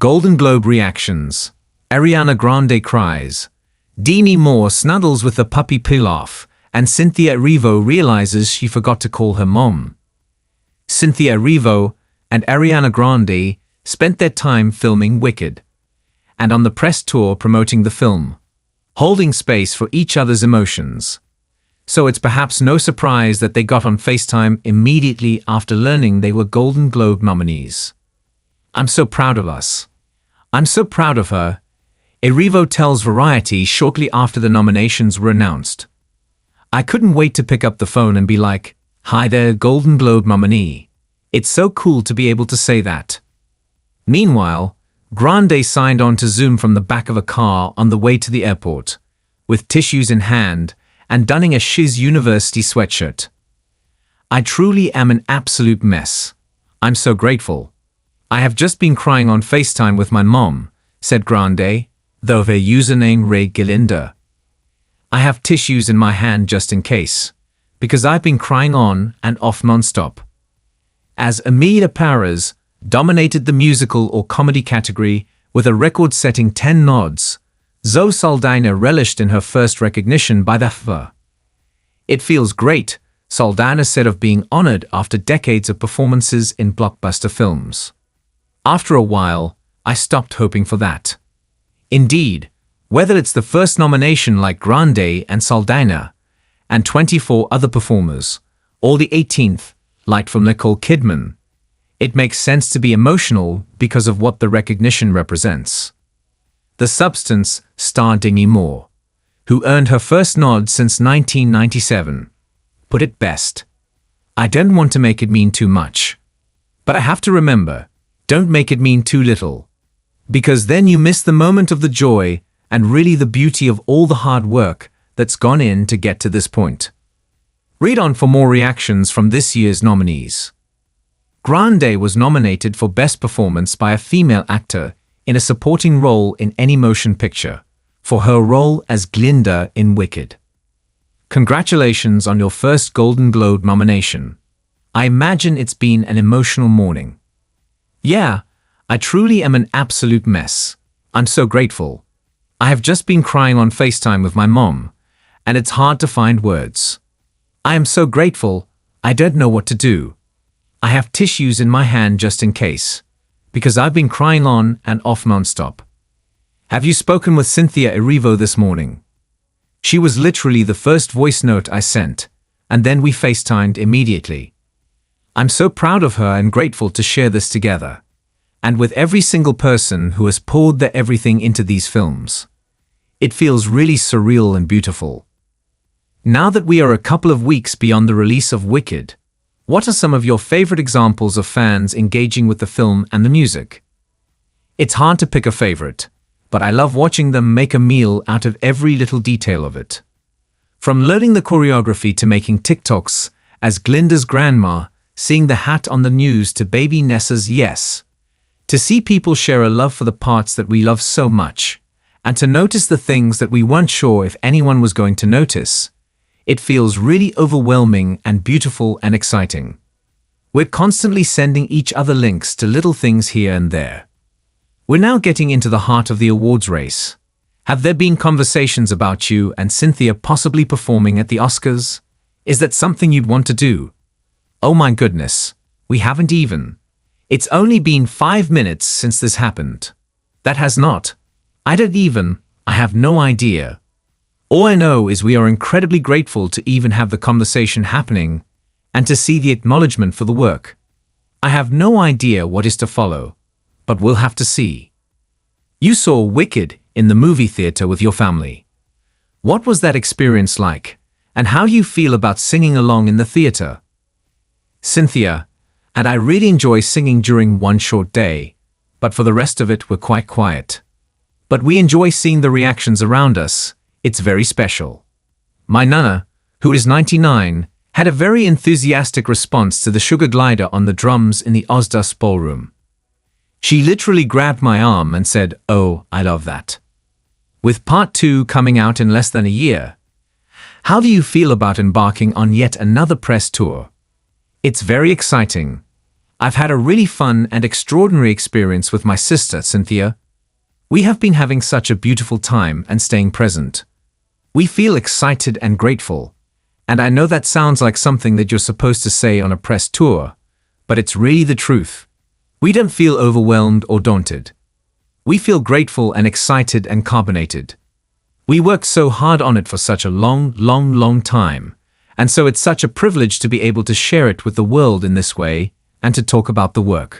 Golden Globe reactions. Ariana Grande cries. Demi snuggles with the puppy Pilaf, and Cynthia Erivo realizes she forgot to call her mom. Cynthia Erivo and Ariana Grande spent their time filming Wicked, and on the press tour promoting the film, holding space for each other's emotions. So it's perhaps no surprise that they got on FaceTime immediately after learning they were Golden Globe nominees. I'm so proud of us. I'm so proud of her, Erivo tells Variety shortly after the nominations were announced. I couldn't wait to pick up the phone and be like, "Hi there, Golden Globe nominee. It's so cool to be able to say that." Meanwhile, Grande signed on to Zoom from the back of a car on the way to the airport, with tissues in hand and donning a Shiz University sweatshirt. "I truly am an absolute mess. I'm so grateful. I have just been crying on FaceTime with my mom," said Grande, though her username read Glinda. "I have tissues in my hand just in case, because I've been crying on and off non-stop." As Amida Paras dominated the musical or comedy category with a record-setting 10 nods, Zoe Saldana relished in her first recognition by the FA. "It feels great," Saldana said of being honored after decades of performances in blockbuster films. "After a while, I stopped hoping for that." Indeed, whether it's the first nomination like Grande and Saldana, and 24 other performers, or the 18th, like from Nicole Kidman, it makes sense to be emotional because of what the recognition represents. The Substance star Demi Moore, who earned her first nod since 1997, put it best. "I don't want to make it mean too much. But I have to remember, don't make it mean too little. Because then you miss the moment of the joy and really the beauty of all the hard work that's gone in to get to this point." Read on for more reactions from this year's nominees. Grande was nominated for Best Performance by a Female Actor in a Supporting Role in Any Motion Picture, for her role as Glinda in Wicked. Congratulations on your first Golden Globe nomination. I imagine it's been an emotional morning. "Yeah, I truly am an absolute mess. I'm so grateful. I have just been crying on FaceTime with my mom, and it's hard to find words. I am so grateful, I don't know what to do. I have tissues in my hand just in case, because I've been crying on and off non-stop." Have you spoken with Cynthia Erivo this morning? She was literally the first voice note I sent, and then we FaceTimed immediately. I'm so proud of her and grateful to share this together, and with every single person who has poured their everything into these films. It feels really surreal and beautiful. Now that we are a couple of weeks beyond the release of Wicked, what are some of your favorite examples of fans engaging with the film and the music? It's hard to pick a favorite, but I love watching them make a meal out of every little detail of it. From learning the choreography to making TikToks as Glinda's grandma, seeing the hat on the news to baby Nessa's yes. To see people share a love for the parts that we love so much, and to notice the things that we weren't sure if anyone was going to notice. It feels really overwhelming and beautiful and exciting. We're constantly sending each other links to little things here and there. We're now getting into the heart of the awards race. Have there been conversations about you and Cynthia possibly performing at the Oscars? Is that something you'd want to do? Oh my goodness, we haven't even. It's only been 5 minutes since this happened. That has not. I have no idea. All I know is we are incredibly grateful to even have the conversation happening and to see the acknowledgement for the work. I have no idea what is to follow, but we'll have to see. You saw Wicked in the movie theater with your family. What was that experience like, and how do you feel about singing along in the theater? Cynthia, and I really enjoy singing during one short day, but for the rest of it we're quite quiet. But we enjoy seeing the reactions around us. It's very special. My Nana, who is 99, had a very enthusiastic response to the sugar glider on the drums in the Ozdas ballroom. She literally grabbed my arm and said, "Oh, I love that." With part 2 coming out in less than a year, how do you feel about embarking on yet another press tour? It's very exciting. I've had a really fun and extraordinary experience with my sister, Cynthia. We have been having such a beautiful time and staying present. We feel excited and grateful. And I know that sounds like something that you're supposed to say on a press tour, but it's really the truth. We don't feel overwhelmed or daunted. We feel grateful and excited and carbonated. We worked so hard on it for such a long time, and so it's such a privilege to be able to share it with the world in this way and to talk about the work.